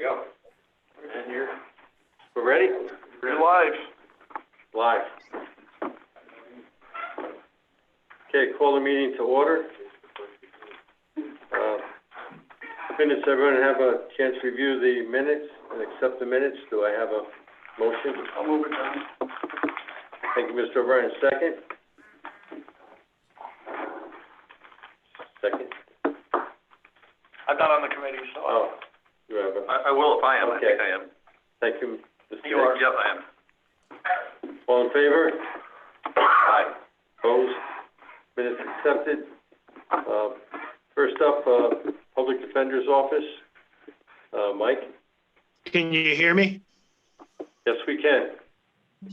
go. And we're ready? We're live. Live. Okay, call the meeting to order. Minutes, everyone have a chance to review the minutes and accept the minutes. Do I have a motion? I'll move it, John. Thank you, Mr. O'Brien. Second? Second? I'm not on the committee, so. Oh, you have a, I will if I am. Okay. I think I am. thank you, Mr. You are. Yep, I am. All in favor? Aye. Opposed? Minutes accepted. First up, Public Defender's Office. Mike? Can you hear me? Yes, we can.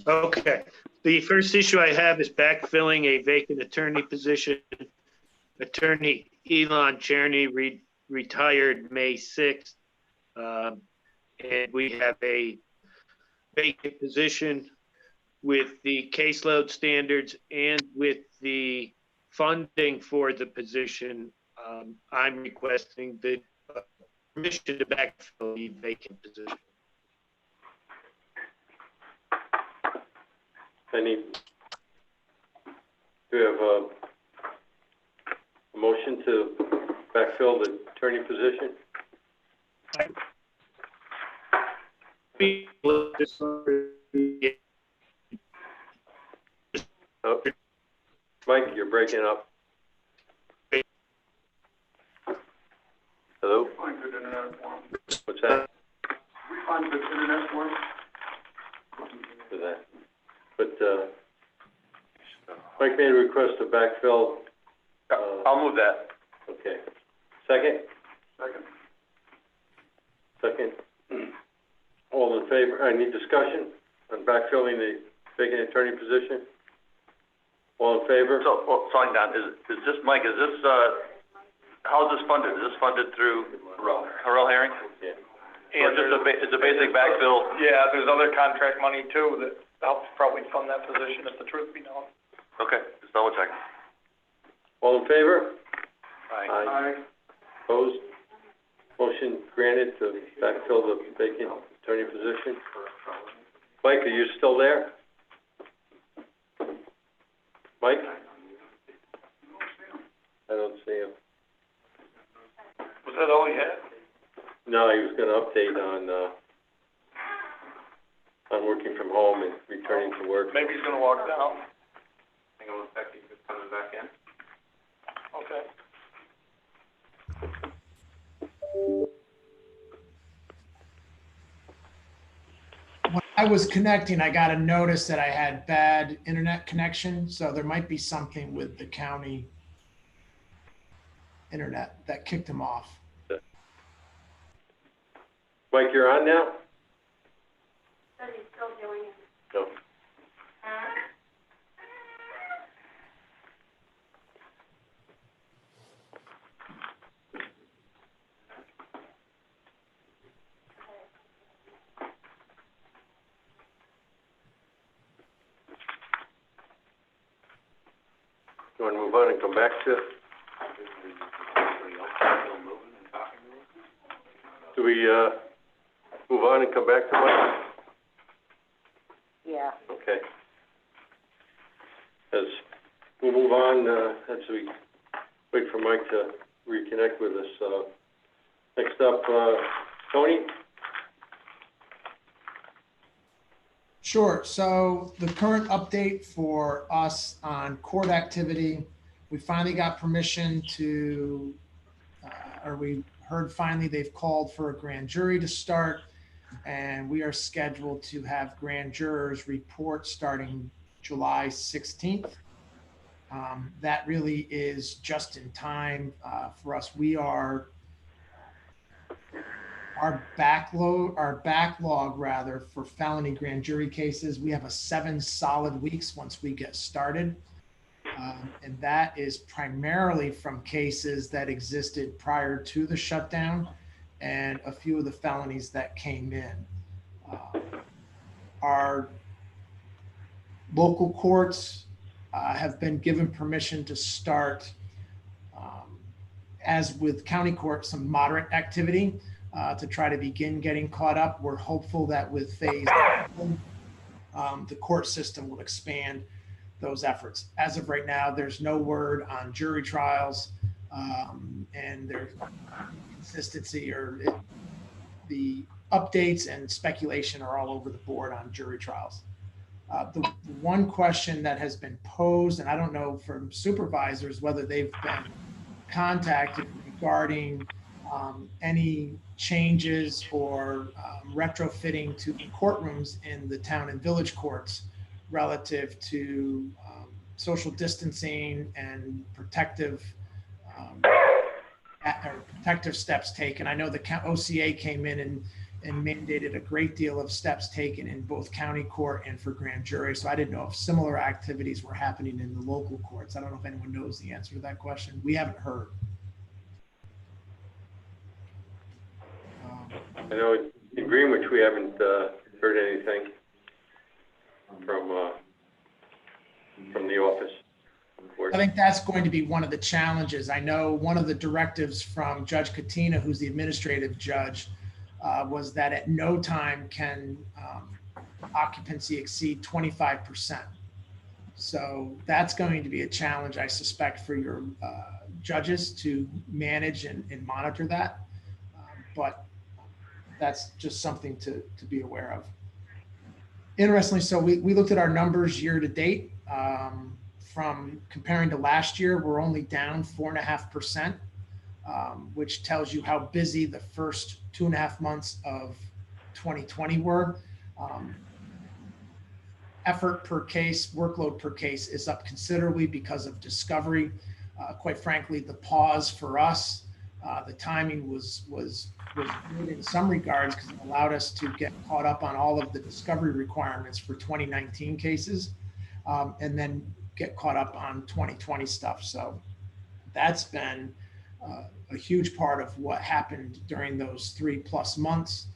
Okay. The first issue I have is backfilling a vacant attorney position. Attorney Elon Czerny retired May 6th. And we have a vacant position with the caseload standards and with the funding for the position. I'm requesting the permission to backfill the vacant position. Do we have a motion to backfill the attorney position? Oh, Mike, you're breaking up. Hello? Find good internet for him. What's that? We find good internet for him. For that? But, Mike made a request to backfill. I'll move that. Okay. Second? Second. Second. All in favor? Any discussion on backfilling the vacant attorney position? All in favor? So, slowing down, is this, Mike, is this, how's this funded? Is this funded through Harrell Herring? Yeah. Or just it's a basic backfill? Yeah, there's other contract money too that helps probably fund that position, if the truth be known. Okay, just double checking. All in favor? Aye. Opposed? Motion granted to backfill the vacant attorney position. Mike, are you still there? Mike? I don't see him. Was that all he had? No, he was gonna update on working from home and returning to work. Maybe he's gonna walk down. I think it was Becky who's coming back in. Okay. When I was connecting, I got a notice that I had bad internet connection, so there might be something with the county internet that kicked him off. Mike, you're on now? Says he's still doing it. No. You wanna move on and come back to? Do we, move on and come back to Mike? Yeah. Okay. We'll move on, as we wait for Mike to reconnect with us. Next up, Tony? Sure. So the current update for us on court activity, we finally got permission to, or we heard finally they've called for a grand jury to start, and we are scheduled to have grand jurors report starting July 16th. That really is just in time for us. Our backlog rather for felony grand jury cases, we have 7 solid weeks once we get started. And that is primarily from cases that existed prior to the shutdown and a few of the felonies that came in. Our local courts have been given permission to start, as with county court, some moderate activity. to try to begin getting caught up. We're hopeful that with phase one, the court system will expand those efforts. As of right now, there's no word on jury trials, and there's consistency or the updates and speculation are all over the board on jury trials. The one question that has been posed, and I don't know from supervisors whether they've been contacted regarding any changes or retrofitting to the courtrooms in the town and village courts relative to social distancing and protective steps taken. I know the OCA came in and mandated a great deal of steps taken in both county court and for grand jury. So I didn't know if similar activities were happening in the local courts. I don't know if anyone knows the answer to that question. We haven't heard. I know in Greenwich, we haven't heard anything from the office. I think that's going to be one of the challenges. I know one of the directives from Judge Katina, who's the administrative judge, was that at no time can occupancy exceed 25%. So that's going to be a challenge, I suspect, for your judges to manage and monitor that. But that's just something to be aware of. Interestingly, so we looked at our numbers year to date. From comparing to last year, we're only down 4.5%, which tells you how busy the first 2.5 months of 2020 were. Effort per case, workload per case is up considerably because of discovery. Quite frankly, the pause for us, the timing was good in some regards because it allowed us to get caught up on all of the discovery requirements for 2019 cases, and then get caught up on 2020 stuff. So that's been a huge part of what happened during those 3+ months.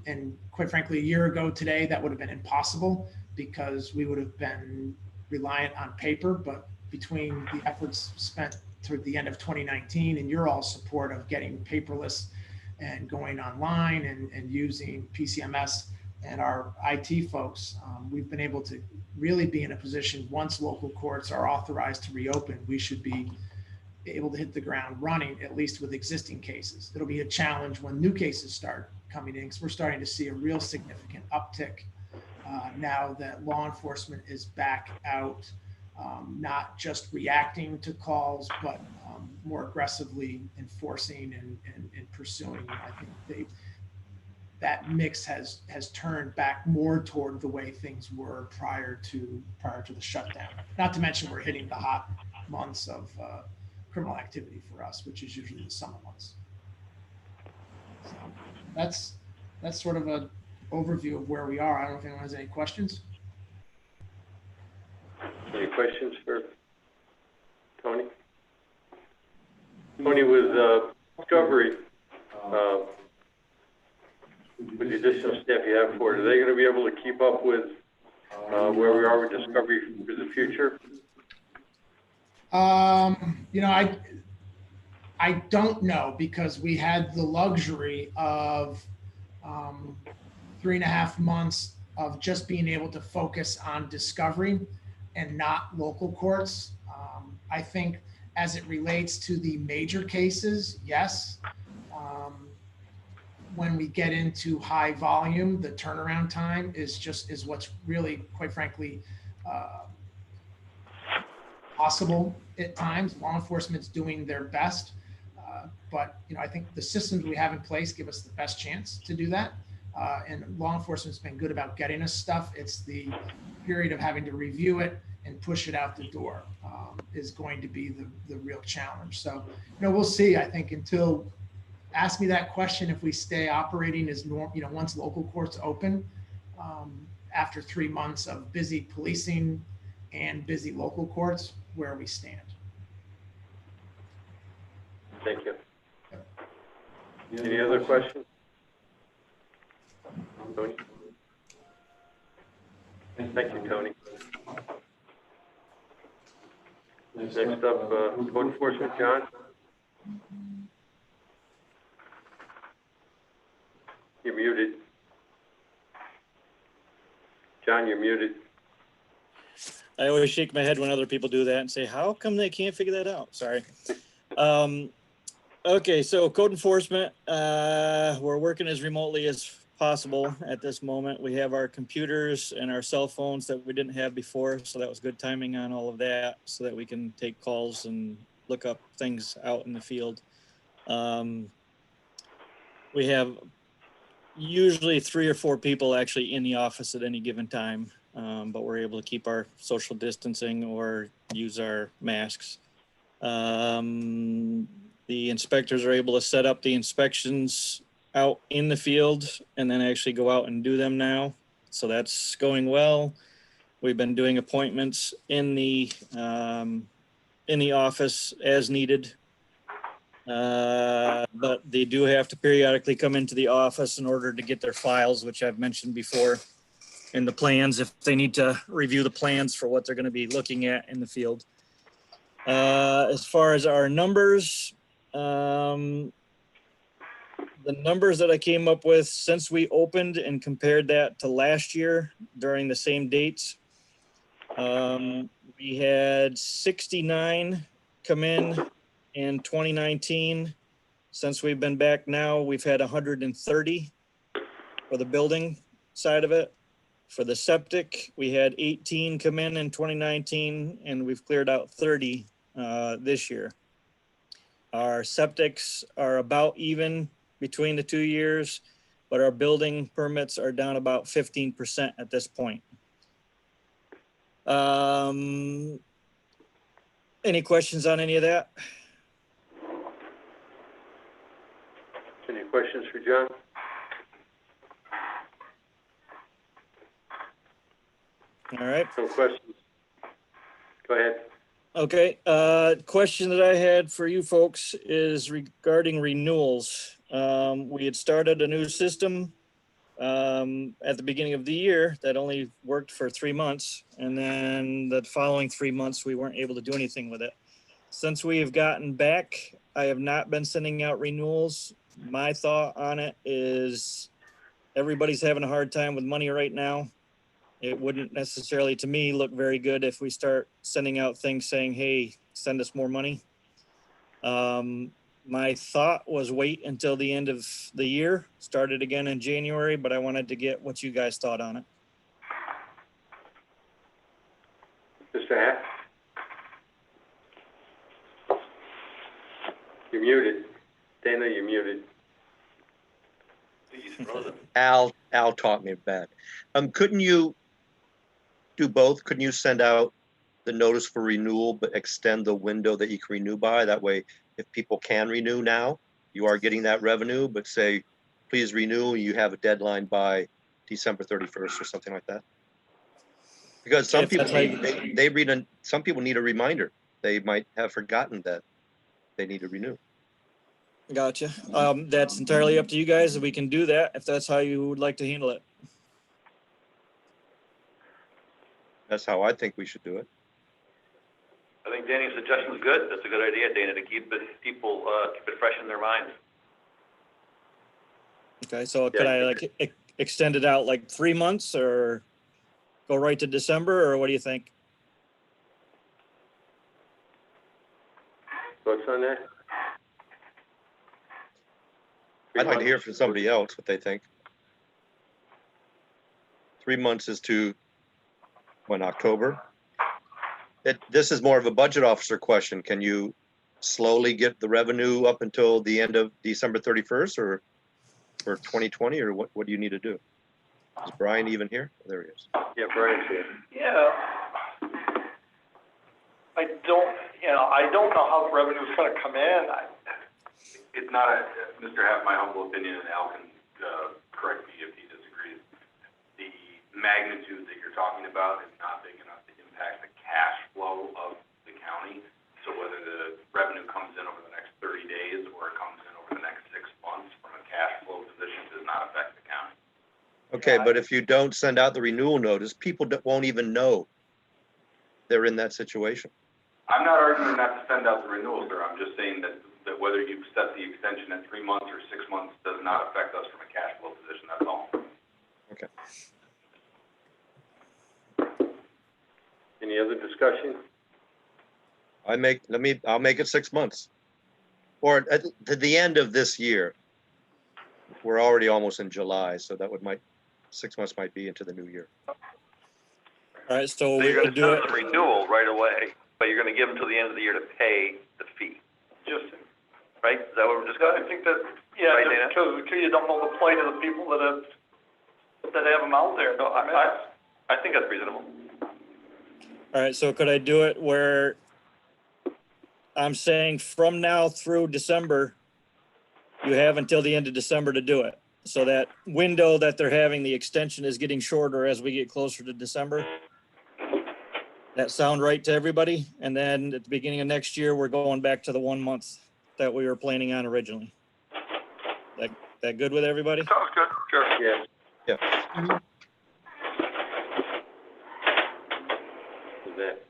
And quite frankly, a year ago today, that would have been impossible because we would have been reliant on paper. But between the efforts spent toward the end of 2019 and your all support of getting paperless and going online and using PCMS and our IT folks, we've been able to really be in a position once local courts are authorized to reopen, we should be able to hit the ground running, at least with existing cases. It'll be a challenge when new cases start coming in because we're starting to see a real significant uptick now that law enforcement is back out, not just reacting to calls, but more aggressively enforcing and pursuing. I think that mix has turned back more toward the way things were prior to the shutdown. Not to mention we're hitting the hot months of criminal activity for us, which is usually the summer months. So that's sort of an overview of where we are. I don't know if anyone has any questions. Any questions for Tony? Tony, with discovery, with the additional staff you have for it, are they going to be able to keep up with where we are with discovery for the future? You know, I don't know because we had the luxury of 3.5 months of just being able to focus on discovery and not local courts. I think as it relates to the major cases, yes. When we get into high volume, the turnaround time is what's really, quite frankly, possible at times. Law enforcement's doing their best, but you know, I think the systems we have in place give us the best chance to do that. And law enforcement's been good about getting us stuff. It's the period of having to review it and push it out the door is going to be the real challenge. So, you know, we'll see. I think until ask me that question, if we stay operating as normal, you know, once local courts open, after 3 months of busy policing and busy local courts, where we stand. Thank you. Any other questions? Tony? Thank you, Tony. Next up, code enforcement, John. you're muted. John, you're muted. I always shake my head when other people do that and say, how come they can't figure that out? Sorry. Okay, so code enforcement, we're working as remotely as possible at this moment. We have our computers and our cell phones that we didn't have before, so that was good timing on all of that, so that we can take calls and look up things out in the field. We have usually 3 or 4 people actually in the office at any given time, but we're able to keep our social distancing or use our masks. The inspectors are able to set up the inspections out in the field and then actually go out and do them now. So that's going well. We've been doing appointments in the office as needed. But they do have to periodically come into the office in order to get their files, which I've mentioned before, and the plans, if they need to review the plans for what they're going to be looking at in the field. As far as our numbers, the numbers that I came up with since we opened and compared that to last year during the same dates, we had 69 come in 2019. Since we've been back now, we've had 130 for the building side of it. For the septic, we had 18 come in 2019, and we've cleared out 30 this year. Our septics are about even between the 2 years, but our building permits are down about 15% at this point. Any questions on any of that? Any questions for John? All right. No questions? Go ahead. Okay, question that I had for you folks is regarding renewals. We had started a new system at the beginning of the year that only worked for 3 months. And then the following 3 months, we weren't able to do anything with it. Since we have gotten back, I have not been sending out renewals. My thought on it is everybody's having a hard time with money right now. It wouldn't necessarily, to me, look very good if we start sending out things saying, hey, send us more money. My thought was wait until the end of the year, start it again in January, but I wanted to get what you guys thought on it. Mr. Hack? You're muted. Dana, you're muted. Al taught me that. Couldn't you do both? Couldn't you send out the notice for renewal, but extend the window that you can renew by? That way, if people can renew now, you are getting that revenue, but say, please renew, you have a deadline by December 31st or something like that. Because some people need, some people need a reminder. They might have forgotten that they need to renew. Gotcha. That's entirely up to you guys. We can do that if that's how you would like to handle it. That's how I think we should do it. I think Danny's suggestion is good. That's a good idea, Dana, to keep it fresh in their minds. Okay, so could I like extend it out like 3 months or go right to December, or what do you think? Thoughts on that? I'd like to hear from somebody else what they think. 3 months is to when October. This is more of a budget officer question. Can you slowly get the revenue up until the end of December 31st or for 2020, or what do you need to do? Is Brian even here? Oh, there he is. Yeah, Brian's here. Yeah. I don't know how the revenue's gonna come in. It's not Mr. Haff, my humble opinion, and Al can correct me if he disagrees. The magnitude that you're talking about is not big enough to impact the cash flow of the county. So whether the revenue comes in over the next 30 days or it comes in over the next 6 months from a cash flow position does not affect the county. Okay, but if you don't send out the renewal notice, people won't even know they're in that situation. I'm not arguing not to send out the renewal, sir. I'm just saying that whether you set the extension at 3 months or 6 months does not affect us from a cash flow position. Any other discussion? I'll make it 6 months. Or at the end of this year. We're already almost in July, so that 6 months might be into the new year. All right, so So we you're could gonna do send it. them a renewal right away, but you're gonna give them till the end of the year to pay the fee, Just, right? Is that what we're I discussing? think that, yeah, Right, Dana? because you don't know the plight of the people that have them out there. No, I think that's reasonable. All right, so could I do it where I'm saying from now through December, you have until the end of December to do it? So that window that they're having, the extension is getting shorter as we get closer to December? That sound right to everybody? And then at the beginning of next year, we're going back to the 1 month that we were planning on originally. That good with everybody? Sounds good, sure. Yes. Yeah. Is that?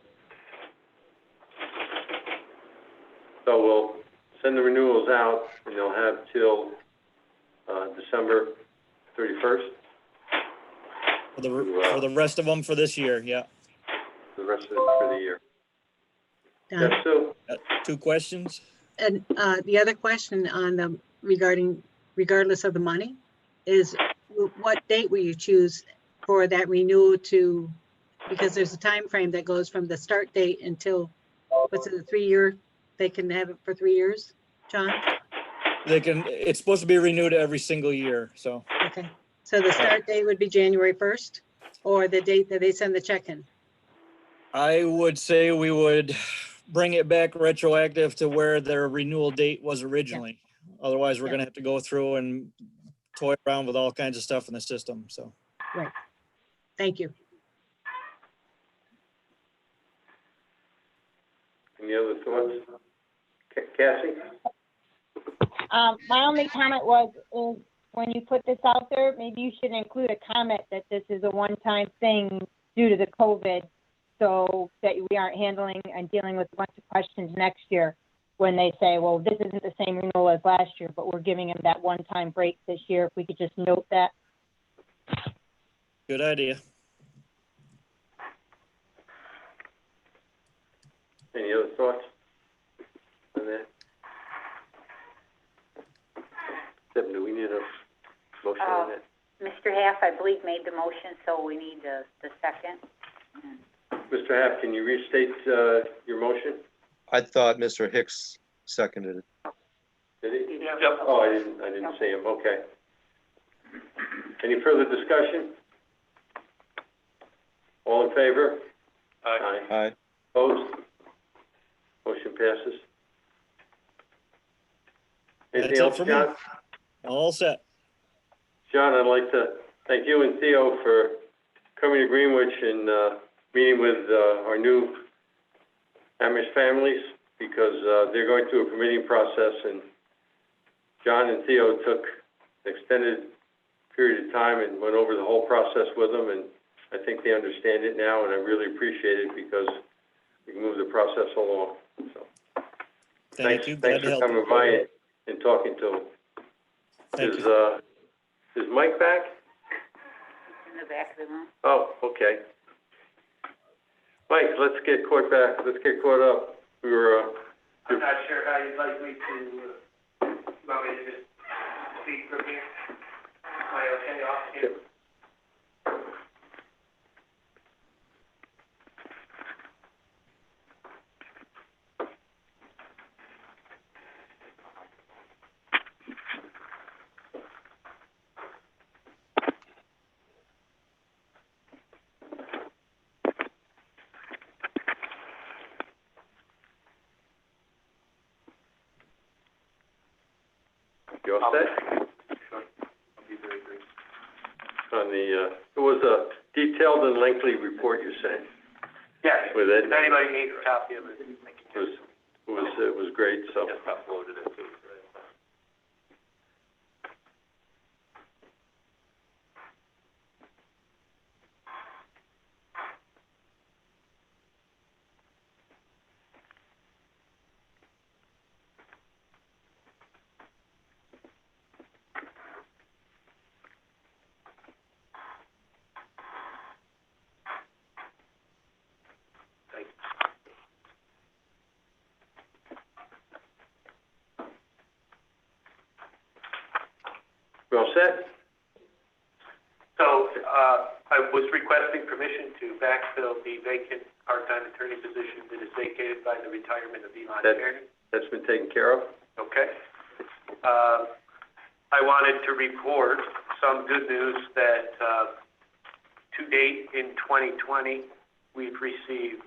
So we'll send the renewals out, and they'll have till, December 31st, For the rest of them for this year, yeah. the rest of it for the year. Don, Yes, Sue? 2 questions? and the other question on the regardless of the money is what date will you choose for that renewal to, because there's a time frame that goes from the start date until, what's it, the 3-year, they can have it for 3 years, John? It's supposed to be renewed every single year, so. Okay, so the start date would be January 1st or the date that they send the check in? I would say we would bring it back retroactive to where their renewal date was originally. Otherwise, we're Yeah. gonna have to go through and toy around with all kinds of stuff in the system, so. Thank you. Any other thoughts? Cassie? My only comment was, is when you put this out there, maybe you should include a comment that this is a one-time thing due to the COVID, so that we aren't handling and dealing with a bunch of questions next year when they say, well, this isn't the same renewal as last year, but we're giving them that one-time break this year. If we could just note that. Good idea. Any other thoughts on that? Deb, do we need a motion on that? Mr. Half, I believe, made the motion, so we need the second. Mr. Haff, can you restate, your motion? I thought Mr. Hicks seconded it. Did he? Yeah. Yep. Oh, I didn't see him, okay. Any further discussion? All in favor? Aye. Aye. Opposed? Motion passes. Anything That's it else, for me. John? All set. John, I'd like to thank you and Theo for coming to Greenwich and, meeting with, our new Amish families, because, they're going through a permitting process, and John and Theo took an extended period of time and went over the whole process with them, and I think they understand it now, and I really appreciate it because we can move the process along, so. Thank you. Glad Thanks to for help. coming by and talking to them. Thank you. Is Mike back? In the back of the room. Oh, okay. Mike, let's get caught up. We were, I'm not sure how you'd like me to, want me to just speak from here? Am I okay off here? you all set? Sure. I'll be very brief. On the, it was a detailed and lengthy report you sent Yes, with it. if anybody needs a copy of it, thank you. It was great, so. Just uploaded it too. We all set? So, I was requesting permission to backfill the vacant part-time attorney position that is vacated by the retirement of Elon That- Kearney. That's been taken care of? Okay. I wanted to report some good news that, to date in 2020, we've received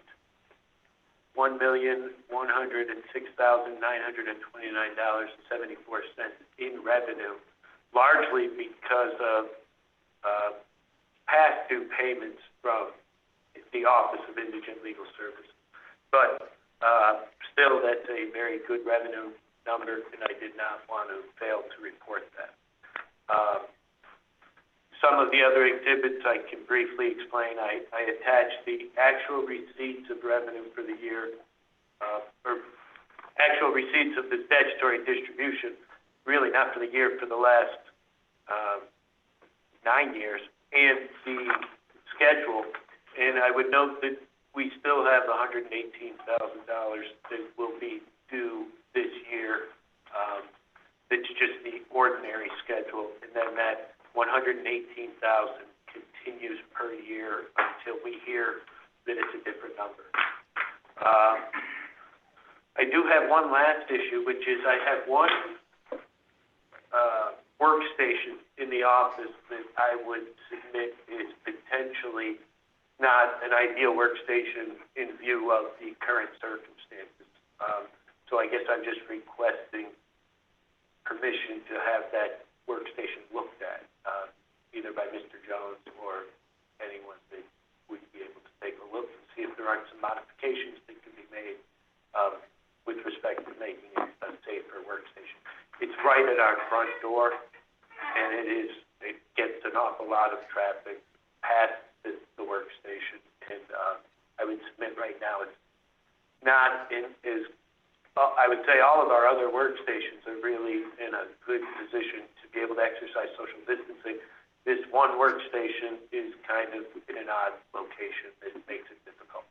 $1,106,929.74 in revenue, largely because of, past due payments from the Office of Indigent Legal Services. But, still, that's a very good revenue number, and I did not want to fail to report that. Some of the other exhibits I can briefly explain. I attached the actual receipts of revenue for the year, or actual receipts of the statutory distribution, really not for the year, for the last 9 years, and the schedule. And I would note that we still have $118,000 that will be due this year. That's just the ordinary schedule, and then that $118,000 continues per year until we hear that it's a different number. I do have one last issue, which is I have one workstation in the office that I would submit is potentially not an ideal workstation in view of the current circumstances. So I guess I'm just requesting permission to have that workstation looked at, either by Mr. Jones or anyone that would be able to take a look and see if there aren't some modifications that can be made with respect to making it a safer workstation. It's right at our front door, and it gets an awful lot of traffic past the workstation, and I would submit right now it's not I would say all of our other workstations are really in a good position to be able to exercise social distancing. This one workstation is kind of in an odd location that makes it difficult.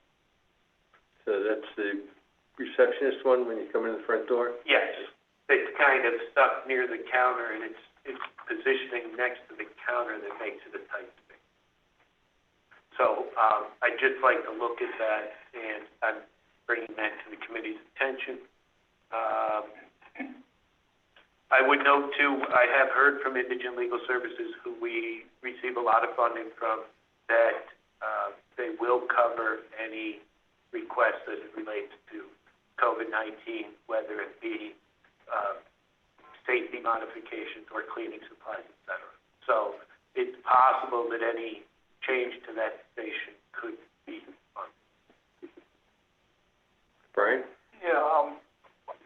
So that's the receptionist one when you come in the front door? Yes, it's kind of stuck near the counter, and it's positioning next to the counter that makes it a tight space. So I'd just like to look at that, and I'm bringing that to the committee's attention. I would note, too, I have heard from Indigent Legal Services, who we receive a lot of funding from, that they will cover any requests as it relates to COVID-19, whether it be safety modifications or cleaning supplies, et cetera. So it's possible that any change to that station could be funded. Brian? Yeah,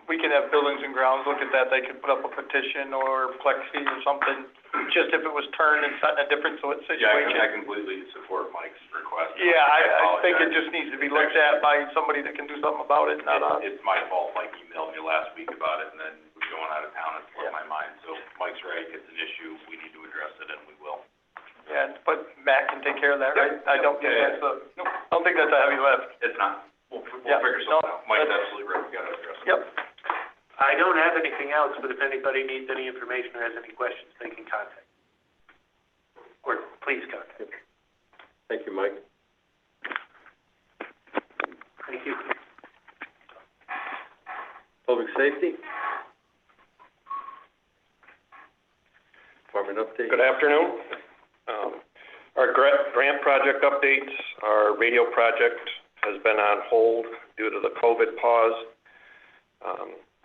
we could have Buildings and Grounds look at that. They could put up a petition or plexi or something, just if it was turned and set in a different situation. Yeah, I completely support Mike's request. Yeah, I think it just needs to be looked at by somebody that can do something about it, not us. It's my fault. Mike emailed me last week about it, and then we were going out of town and slipped my mind. So Mike's right. It's an issue. We need to address it, and we will. Yeah, but Matt can take care of that, right? I don't think that's I don't think that's a heavy lift. It's not. We'll Yeah, figure something out. Mike's absolutely right. We gotta address it. Yep. I don't have anything else, but if anybody needs any information or has any questions, they can contact me. Or please contact me. Thank you, Mike. Thank you. Public safety? Department update? Good afternoon. Our grant project updates, our radio project has been on hold due to the COVID pause.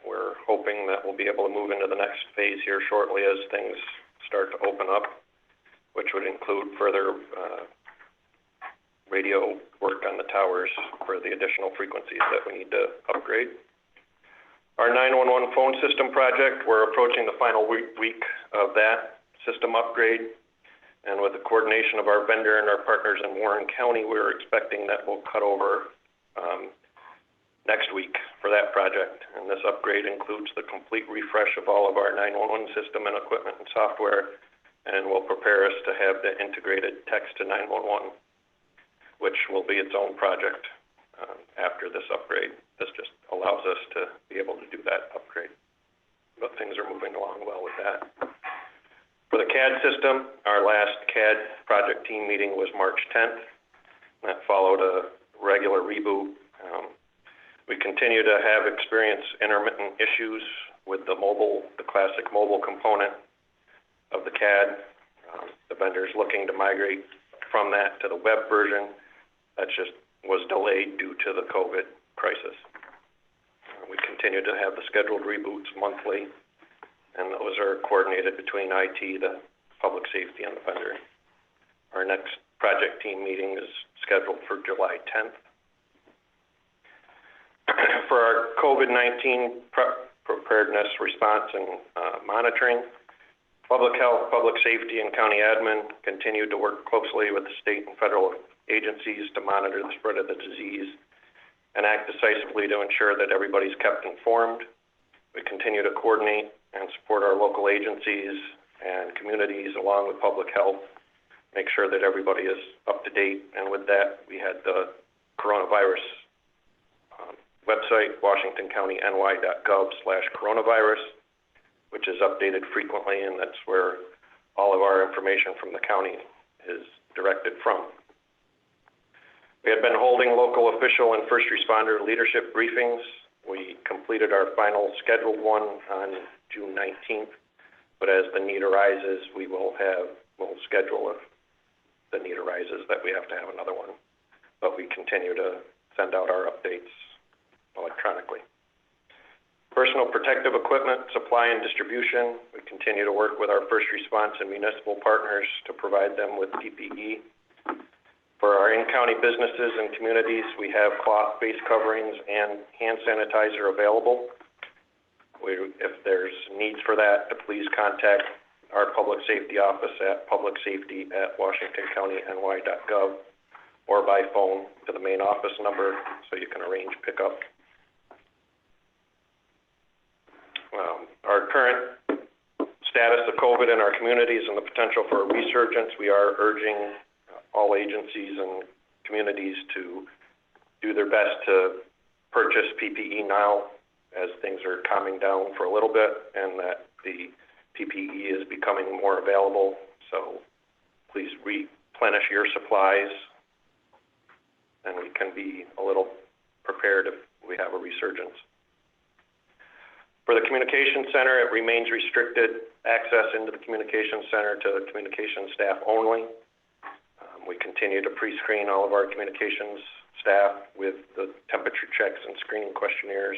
We're hoping that we'll be able to move into the next phase here shortly as things start to open up, which would include further radio work on the towers for the additional frequencies that we need to upgrade. Our 911 phone system project, we're approaching the final week of that system upgrade. And with the coordination of our vendor and our partners in Warren County, we're expecting that we'll cut over next week for that project. And this upgrade includes the complete refresh of all of our 911 system and equipment and software, and will prepare us to have the integrated text to 911, which will be its own project after this upgrade. This just allows us to be able to do that upgrade. But things are moving along well with that. For the CAD system, our last CAD project team meeting was March 10th. That followed a regular reboot. We continue to have experienced intermittent issues with the classic mobile component of the CAD. The vendor's looking to migrate from that to the web version. That just was delayed due to the COVID crisis. We continue to have the scheduled reboots monthly, and those are coordinated between IT, the public safety, and the vendor. Our next project team meeting is scheduled for July 10th. For our COVID-19 preparedness, response, and monitoring, public health, public safety, and county admin continue to work closely with the state and federal agencies to monitor the spread of the disease and act decisively to ensure that everybody's kept informed. We continue to coordinate and support our local agencies and communities along with public health, make sure that everybody is up to date. And with that, we had the coronavirus website, washingtoncountyny.gov/coronavirus, which is updated frequently, and that's where all of our information from the county is directed from. We have been holding local official and first responder leadership briefings. We completed our final scheduled one on June 19th, but as the need arises, we'll schedule if the need arises that we have to have another one. But we continue to send out our updates electronically. Personal protective equipment, supply and distribution. We continue to work with our first response and municipal partners to provide them with PPE. For our in-county businesses and communities, we have cloth face coverings and hand sanitizer available. If there's needs for that, please contact our public safety office at publicsafety@washingtoncountyny.gov or by phone to the main office number so you can arrange pickup. Our current status of COVID in our communities and the potential for a resurgence, we are urging all agencies and communities to do their best to purchase PPE now as things are calming down for a little bit and that the PPE is becoming more available. So please replenish your supplies and we can be a little prepared if we have a resurgence. For the communication center, it remains restricted access into the communication center to communication staff only. We continue to pre-screen all of our communications staff with the temperature checks and screening questionnaires,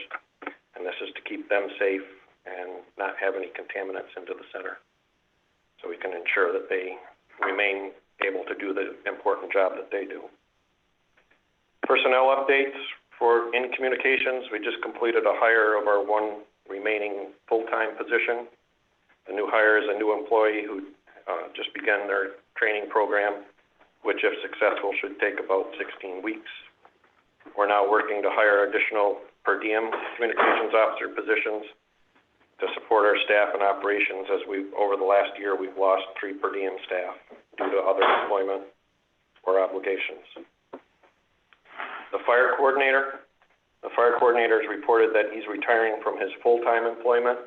and this is to keep them safe and not have any contaminants into the center, so we can ensure that they remain able to do the important job that they do. Personnel updates for in communications, we just completed a hire of our one remaining full-time position. The new hire is a new employee who just began their training program, which if successful should take about 16 weeks. We're now working to hire additional per diem communications officer positions to support our staff and operations as over the last year, we've lost 3 per diem staff due to other employment or obligations. The fire coordinator has reported that he's retiring from his full-time employment,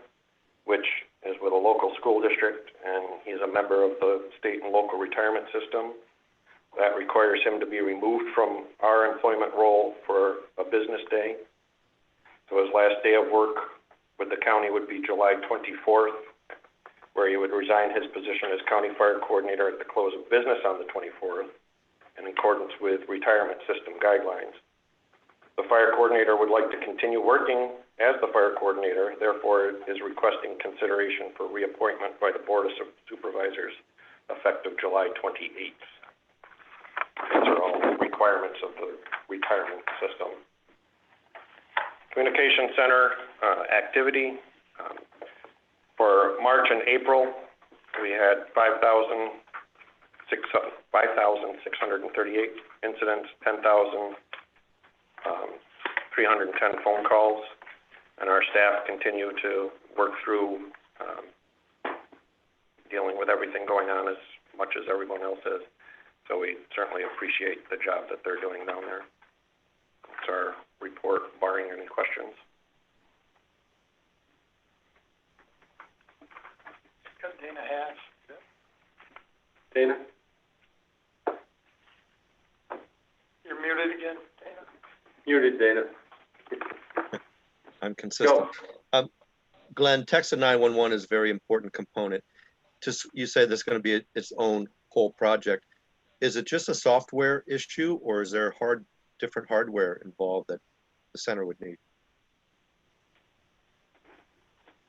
which is with a local school district, and he's a member of the state and local retirement system. That requires him to be removed from our employment role for a business day. So his last day of work with the county would be July 24th, where he would resign his position as county fire coordinator at the close of business on the 24th, in accordance with retirement system guidelines. The fire coordinator would like to continue working as the fire coordinator, therefore is requesting consideration for reappointment by the Board of Supervisors effective July 28th. These are all requirements of the retirement system. Communication Center activity. For March and April, we had 5,638 incidents, 10,310 phone calls, and our staff continue to work through dealing with everything going on as much as everyone else is. So we certainly appreciate the job that they're doing down there. It's our report, barring any questions. Got a day and a half. Dana? You're muted again, Dana. Muted, Dana. I'm consistent. Go. Glenn, text of 911 is a very important component. You say there's going to be its own whole project. Is it just a software issue, or is there different hardware involved that the center would need?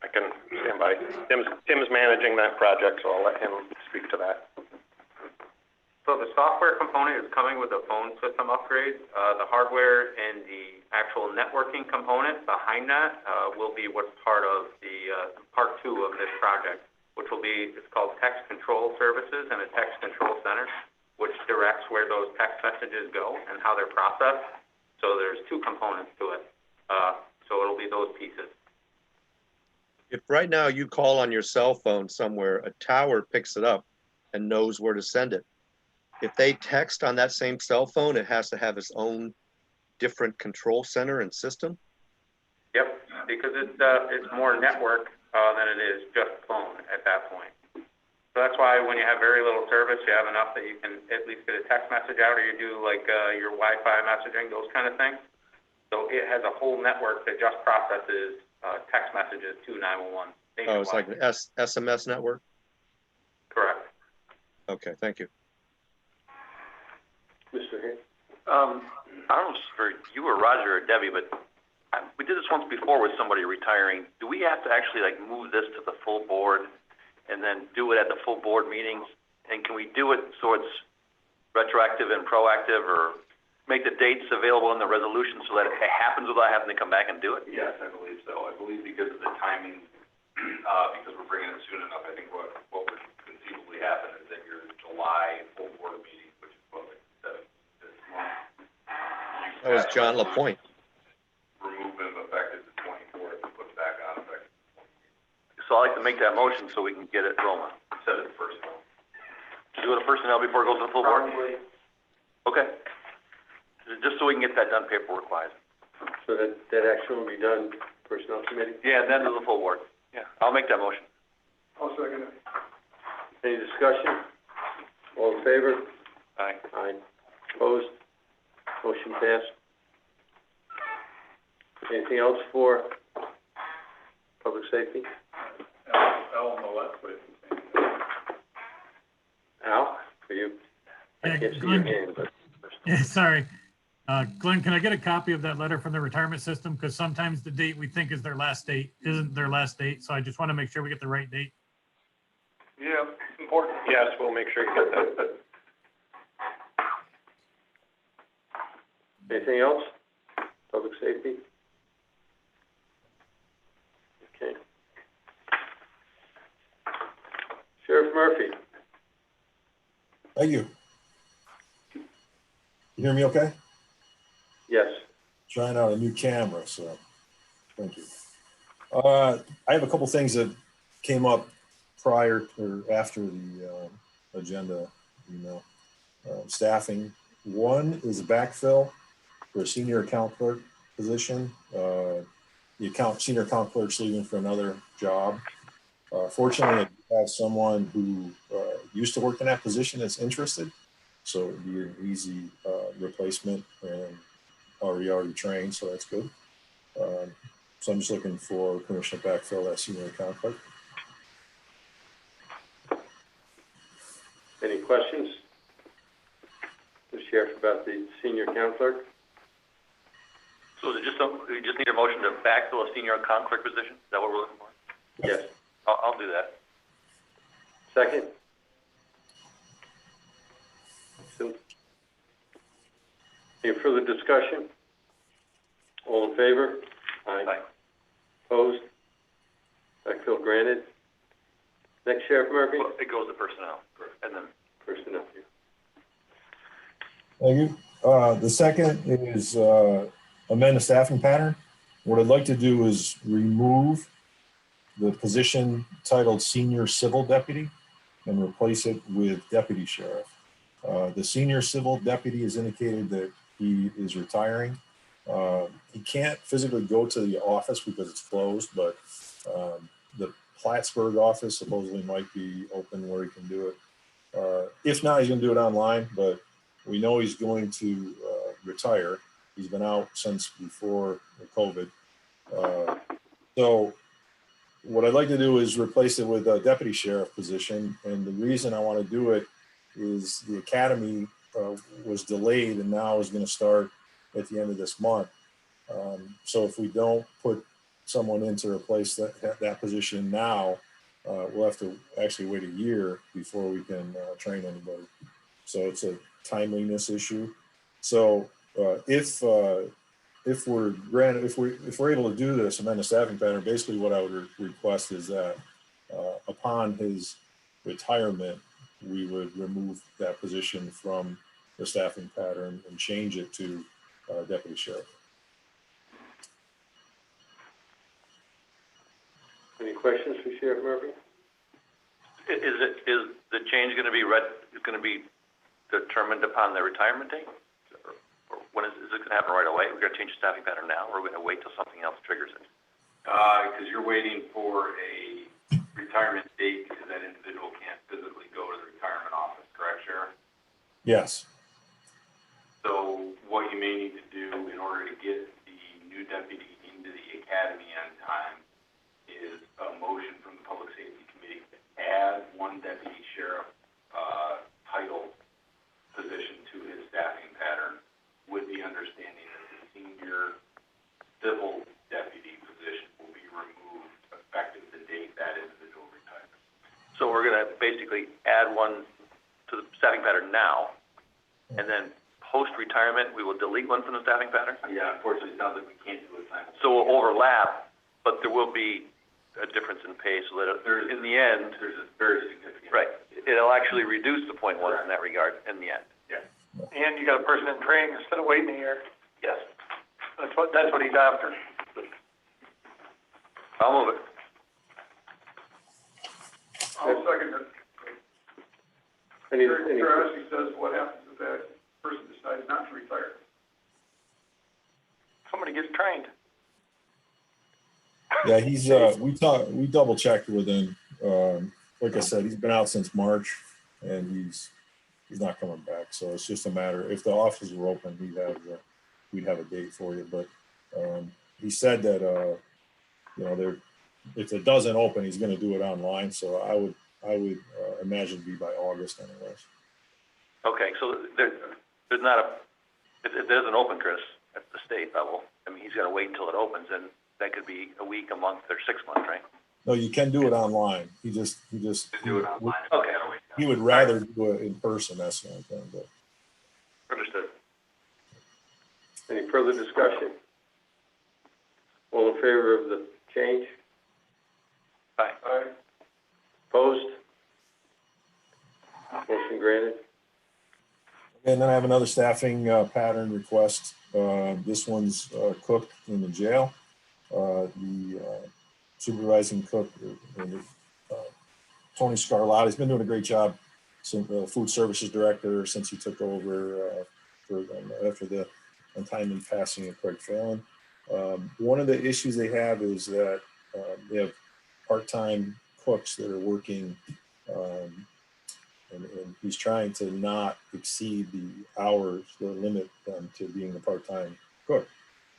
I can stand by. Tim's managing that project, so I'll let him speak to that. So the software component is coming with a phone system upgrade. The hardware and the actual networking component behind that will be what's part of the part 2 of this project, which will be, it's called Text Control Services and a Text Control Center, which directs where those text messages go and how they're processed. So there's 2 components to it. So it'll be those pieces. If right now you call on your cell phone somewhere, a tower picks it up and knows where to send it. If they text on that same cell phone, it has to have its own different control center and system? Yep, because it's more network than it is just phone at that point. So that's why when you have very little service, you have enough that you can at least get a text message out, or you do like your Wi-Fi messaging, those kind of things. So it has a whole network that just processes text messages to 911. Oh, it's like an SMS network? Correct. Okay, thank you. Mr. Hay? I don't know if it's for you or Roger or Debbie, but we did this once before with somebody retiring. Do we have to actually like move this to the full board and then do it at the full board meetings? And can we do it so it's retroactive and proactive, or make the dates available in the resolution so that it happens without having to come back and do it? Yes, I believe so. I believe because of the timing, because we're bringing it soon enough, I think what would conceivably happen is that your July full board meeting, which is what, like 7 this month. That was John LaPointe. Remove them effective the 24th and put back on effective. So I'd like to make that motion so we can get it rolling. Instead of the first one. To do it personnel before it goes to the full board? Probably. Okay. Just so we can get that done paperwork-wise. So that action will be done personnel committee? Yeah, and then to the full board. Yeah, I'll make that motion. I'll second it. Any discussion? All in favor? Aye. Aye. Opposed? Motion passed. Anything else for public safety? Al on the left, please. Al, for you? I can't see your hand, but. Yeah, sorry. Glenn, can I get a copy of that letter from the retirement system? Because sometimes the date we think is their last date isn't their last date. So I just want to make sure we get the right date. Yeah, important. Yes, we'll make sure you get that. Anything else? Public safety? Okay. Sheriff Murphy? Thank you. You hear me okay? Yes. Trying out a new camera, so thank you. I have a couple things that came up prior or after the agenda email. Staffing. One is a backfill for a senior account clerk position. The senior account clerk's leaving for another job. Fortunately, I have someone who used to work in that position that's interested. So it would be an easy replacement, and already trained, so that's good. So I'm just looking for permission to backfill that senior account clerk. Any questions? The sheriff about the senior account clerk? So is it just we just need a motion to backfill a senior account clerk position? Is that what we're looking for? Yes. I'll do that. Second? Any further discussion? All in favor? Aye. Opposed? Backfill granted. Next, Sheriff Murphy? Well, it goes to personnel, and then. Personnel. Thank you. The second is amend the staffing pattern. What I'd like to do is remove the position titled Senior Civil Deputy and replace it with Deputy Sheriff. The Senior Civil Deputy has indicated that he is retiring. He can't physically go to the office because it's closed, but the Plattsburgh office supposedly might be open where he can do it. If not, he's gonna do it online, but we know he's going to retire. He's been out since before the COVID. So what I'd like to do is replace it with a deputy sheriff position. And the reason I want to do it is the academy was delayed and now is going to start at the end of this month. So if we don't put someone in to replace that position now, we'll have to actually wait a year before we can train anybody. So it's a timeliness issue. So if we're able to do this, amend the staffing pattern, basically what I would request is that upon his retirement, we would remove that position from the staffing pattern and change it to deputy sheriff. Any questions for Sheriff Murphy? Is the change going to be determined upon the retirement date? Or when is it going to happen right away? We're going to change the staffing pattern now, or are we going to wait till something else triggers it? Because you're waiting for a retirement date because that individual can't physically go to the retirement office, correct, Sheriff? Yes. So what you may need to do in order to get the new deputy into the academy on time is a motion from the Public Safety Committee to add one deputy sheriff title position to his staffing pattern with the understanding that the senior civil deputy position will be removed effective the date that individual retires. So we're going to basically add one to the staffing pattern now, and then post-retirement, we will delete one from the staffing pattern? Yeah, unfortunately, it sounds like we can't do it simultaneously. So we'll overlap, but there will be a difference in pay, so that in the end, there's a very significant. right, it'll actually reduce the .1 in that regard in the end. Yeah. And you got a person in training instead of waiting a year. Yes. That's what he's after. I'll move it. I'll second it. Any Curiosity says, what happens if that person decides not to retire? Somebody gets trained. Yeah, he's we double checked with him. Like I said, he's been out since March and he's not coming back. So it's just a matter, if the offices were open, we'd have a date for you. But he said that if it doesn't open, he's going to do it online. So I would imagine it'd be by August anyways. Okay, so there's not if it doesn't open, Chris, at the state level, I mean, he's got to wait until it opens, and that could be a week, a month, or 6 months, right? No, you can do it online. He Do it online. Okay. He would rather do it in person. That's the only thing. But Understood. Any further discussion? All in favor of the change? Aye. Aye. Opposed? Motion granted. and then I have another staffing pattern request. This one's cook in the jail. The supervising cook, Tony Scarlatti, has been doing a great job. Food services director since he took over after the untimely passing of Craig Phelan. One of the issues they have is that they have part-time cooks that are working, and he's trying to not exceed the hours that limit them to being a part-time cook.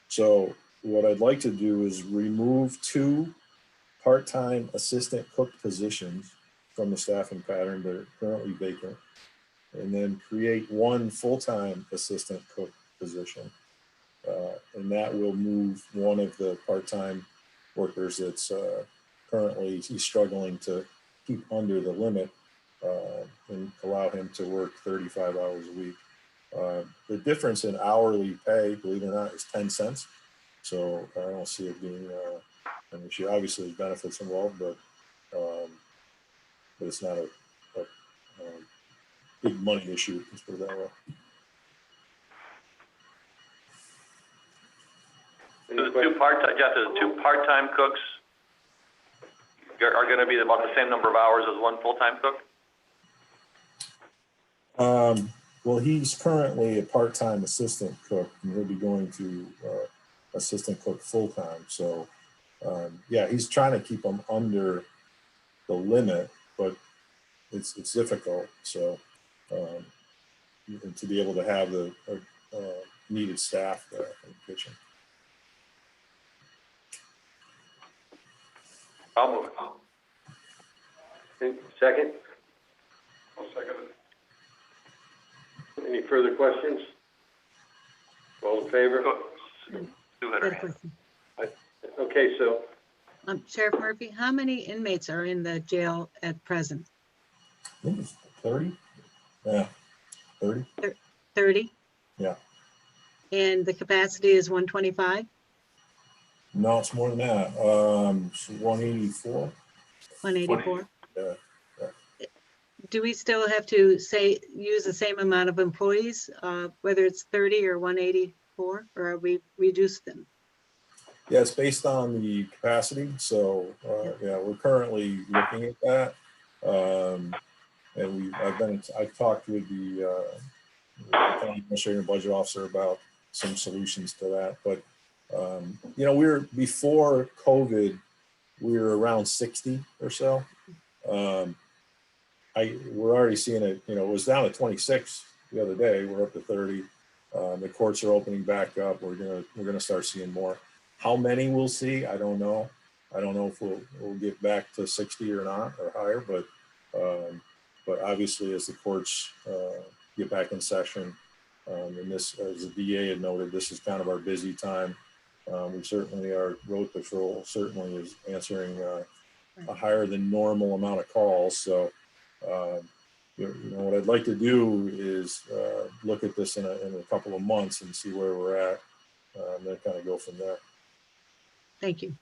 So what I'd like to do is remove 2 part-time assistant cook positions from the staffing pattern that are currently vacant, and then create 1 full-time assistant cook position. And that will move one of the part-time workers that's currently, he's struggling to keep under the limit, and allow him to work 35 hours a week. The difference in hourly pay, believe it or not, is 10 cents. So I don't see it being an issue. Obviously, there's benefits involved, but it's not a big money issue, let's put it that way. So the 2 part-time, Jeff, the 2 part-time cooks are going to be about the same number of hours as 1 full-time cook? Well, he's currently a part-time assistant cook, and he'll be going to assistant cook full-time. So, yeah, he's trying to keep him under the limit, but it's difficult. So, and to be able to have the needed staff there in the kitchen. I'll move it. Second, I'll second it. any further questions? All in favor? Sue had Got her a hand. question. Okay, so Sheriff Murphy, how many inmates are in the jail at present? I think it's 30. Yeah, 30. 30? Yeah. And the capacity is 125? No, it's more than that. It's 184. 184? Yeah. Do we still have to use the same amount of employees, whether it's 30 or 184, or are we reduced them? Yeah, it's based on the capacity. So, yeah, we're currently looking at that. And I've talked with the county administrator and budget officer about some solutions to that. But, you know, before COVID, we were around 60 or so. We're already seeing it, you know, it was down to 26 the other day. We're up to 30. The courts are opening back up. We're gonna start seeing more. How many we'll see, I don't know. I don't know if we'll get back to 60 or not or higher, but obviously as the courts get back in session, and this, as the DA had noted, this is kind of our busy time. We certainly, our road patrol certainly is answering a higher than normal amount of calls. So, you know, what I'd like to do is look at this in a couple of months and see where we're at, and then kind of go from there. Thank you.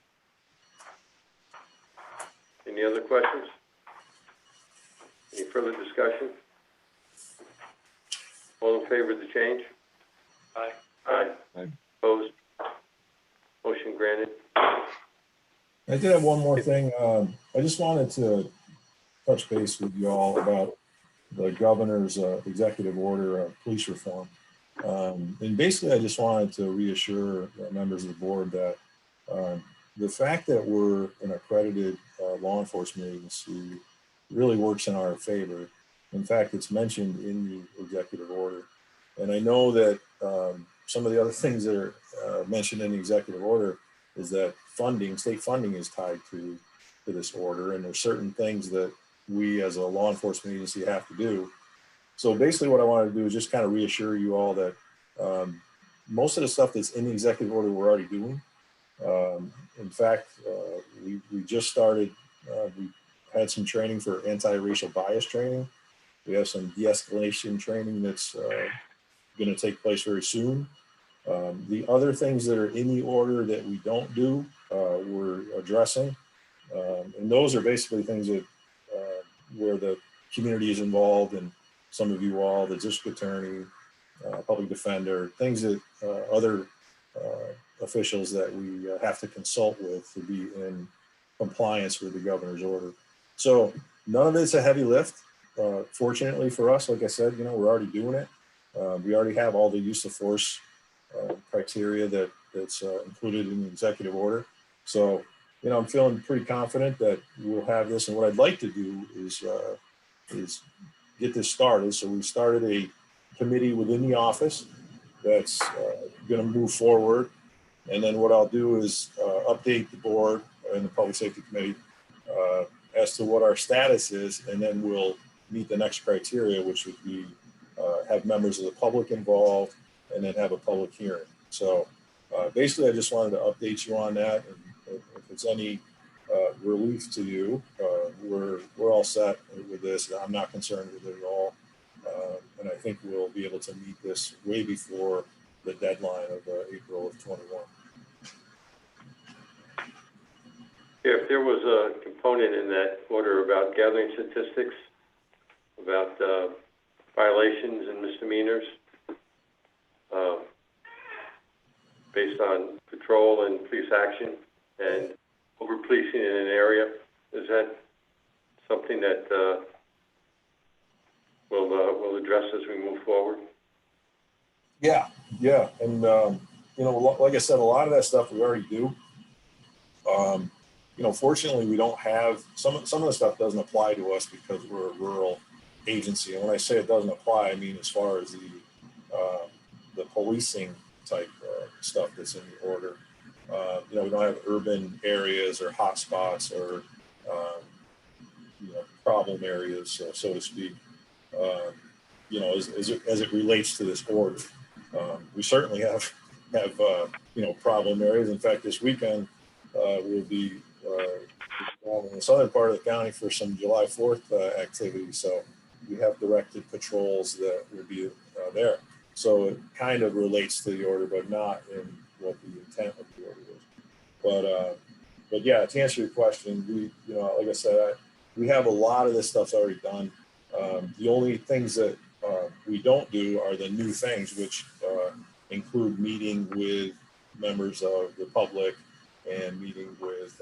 any other questions? Any further discussion? All in favor of the change? Aye. Aye. Opposed? Motion granted. I did have one more thing. I just wanted to touch base with you all about the governor's executive order of police reform. And basically, I just wanted to reassure members of the board that the fact that we're an accredited law enforcement agency really works in our favor. In fact, it's mentioned in the executive order. And I know that some of the other things that are mentioned in the executive order is that funding, state funding is tied to this order. And there's certain things that we as a law enforcement agency have to do. So basically what I wanted to do is just kind of reassure you all that most of the stuff that's in the executive order we're already doing. In fact, we just started, we had some training for anti-racial bias training. We have some de-escalation training that's going to take place very soon. The other things that are in the order that we don't do, we're addressing. And those are basically things that where the community is involved, and some of you all, the district attorney, public defender, things that other officials that we have to consult with to be in compliance with the governor's order. So none of it's a heavy lift. Fortunately for us, like I said, you know, we're already doing it. We already have all the use of force criteria that's included in the executive order. So, you know, I'm feeling pretty confident that we'll have this. And what I'd like to do is get this started. So we started a committee within the office that's going to move forward. And then what I'll do is update the board and the Public Safety Committee as to what our status is. And then we'll meet the next criteria, which would be have members of the public involved and then have a public hearing. So basically, I just wanted to update you on that. And if it's any relief to you, we're all set with this. I'm not concerned with it at all. And I think we'll be able to meet this way before the deadline of April of 21. Yeah, if there was a component in that order about gathering statistics, about violations and misdemeanors, based on patrol and police action and over policing in an area, is that something that we'll address as we move forward? Yeah. And, you know, like I said, a lot of that stuff we already do. you know, fortunately, we don't have, some of the stuff doesn't apply to us because we're a rural agency. And when I say it doesn't apply, I mean as far as the policing type stuff that's in the order. You know, we don't have urban areas or hot spots or, you know, problem areas, so to speak, you know, as it relates to this order. We certainly have you know, problem areas. In fact, this weekend, we'll be in the southern part of the county for some July 4th activity. So we have directed patrols that will be there. So it kind of relates to the order, but not in what the intent of the order is. But yeah, to answer your question, we, you know, like I said, we have a lot of this stuff's already done. The only things that we don't do are the new things, which include meeting with members of the public and meeting with,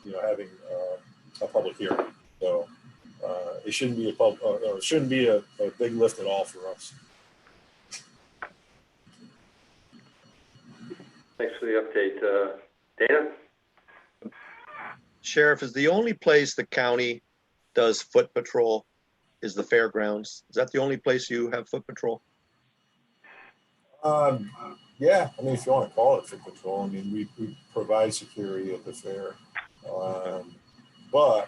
you know, having a public hearing. So it shouldn't be it shouldn't be a big lift at all for us. Thanks for the update. Dana? Sheriff, is the only place the county does foot patrol is the fairgrounds? Is that the only place you have foot patrol? Yeah, I mean, if you want to call it foot patrol, I mean, we provide security at the fair. But,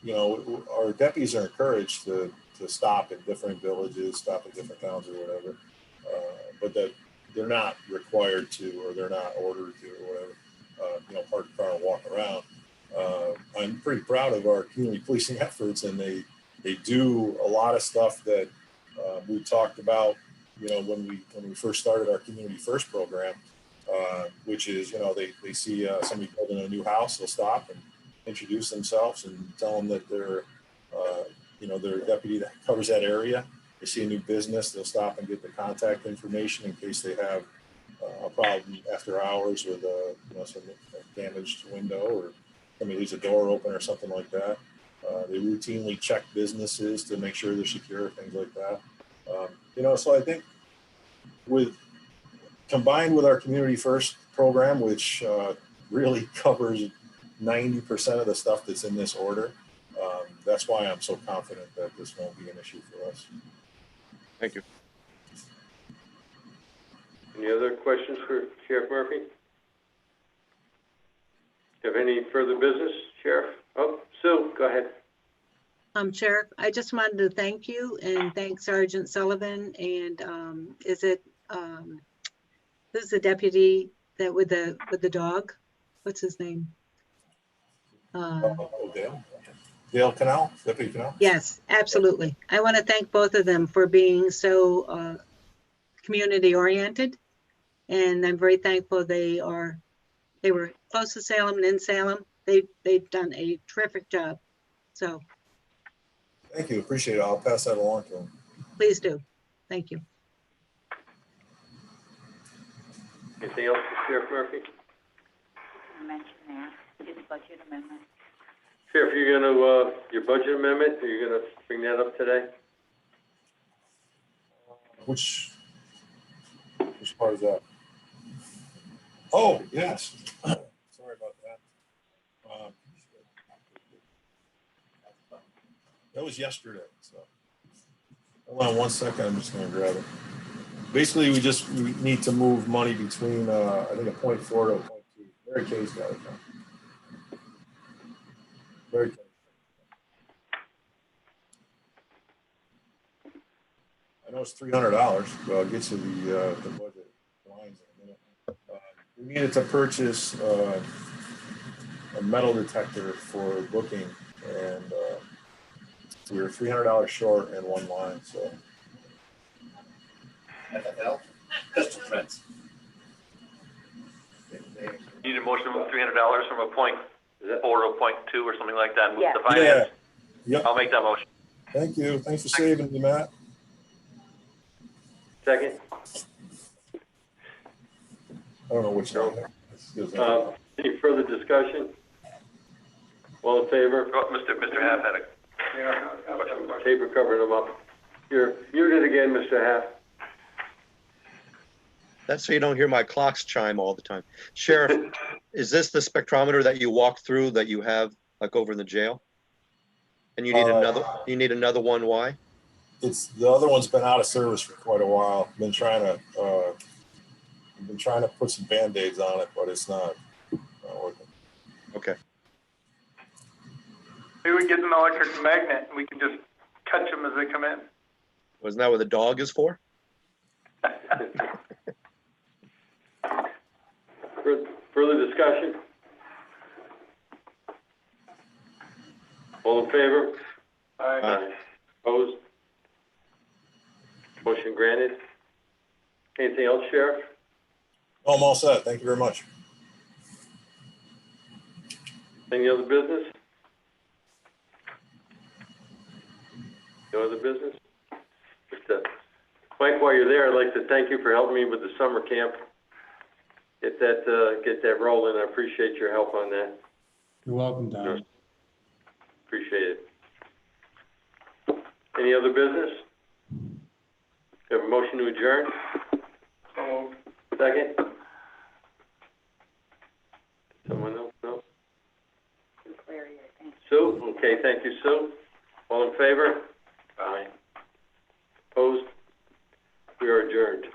you know, our deputies are encouraged to stop at different villages, stop at different towns or whatever. But that they're not required to, or they're not ordered to, or whatever, you know, park the car and walk around. I'm pretty proud of our community policing efforts, and they do a lot of stuff that we talked about, you know, when we first started our Community First program, which is, you know, they see somebody building a new house, they'll stop and introduce themselves and tell them that they're, you know, they're a deputy that covers that area. They see a new business, they'll stop and get the contact information in case they have a problem after hours with you know, some damaged window, or somebody leaves a door open or something like that. They routinely check businesses to make sure they're secure, things like that. You know, so I think combined with our Community First program, which really covers 90% of the stuff that's in this order, that's why I'm so confident that this won't be an issue for us. Thank you. Any other questions for Sheriff Murphy? Do you have any further business, Sheriff? Oh, Sue, go ahead. Sheriff, I just wanted to thank you and thank Sergeant Sullivan and who's the deputy that with the dog? What's his name? Dale Canal, Deputy Canal? Yes, absolutely. I want to thank both of them for being so community oriented, and I'm very thankful they were close to Salem and in Salem. They've done a terrific job. So thank you, appreciate it. I'll pass that along to them. Please do. Thank you. Anything else for Sheriff Murphy? Mention that, his budget amendment. Sheriff, you're gonna, your budget amendment, are you gonna bring that up today? Which part is that? Oh, yes. Sorry about that. That was yesterday, so. Hold on one second, I'm just gonna grab it. Basically, we need to move money between, I think a 0.4 to a 0.2. Mary Kay's got it now. Mary Kay. I know it's $300, but I'll get you the budget lines in a minute. We needed to purchase a metal detector for booking, and we were $300 short in one line, so. FFL? Pistol Friends. Need a motion to move $300 from a 0.4 to a 0.2 or something like that, move Yeah. the finance? Yeah. Yep. I'll make that motion. Thank you. Thanks for saving me, Matt. Second? I don't know which one. Any further discussion? All in favor? Oh, Mr. Haff had a. Paper covering them up. You're muted again, Mr. Haff. That's so you don't hear my clocks chime all the time. Sheriff, is this the spectrometer that you walk through that you have like over in the jail? And you need another one, why? The other one's been out of service for quite a while. Been trying to put some Band-Aids on it, but it's not working. Okay. Maybe we get an electric magnet and we can just catch them as they come in. Wasn't that what the dog is for? Further discussion? All in favor? Aye. Opposed? Motion granted. Anything else, Sheriff? Oh, I'm all set. Thank you very much. Any other business? No other business? Mike, while you're there, I'd like to thank you for helping me with the summer camp. Get that rolling. I appreciate your help on that. You're welcome, Don. Appreciate it. Any other business? Have a motion to adjourn? Second? Someone else? No? Sue? Okay, thank you, Sue. All in favor? Aye. Opposed? We are adjourned.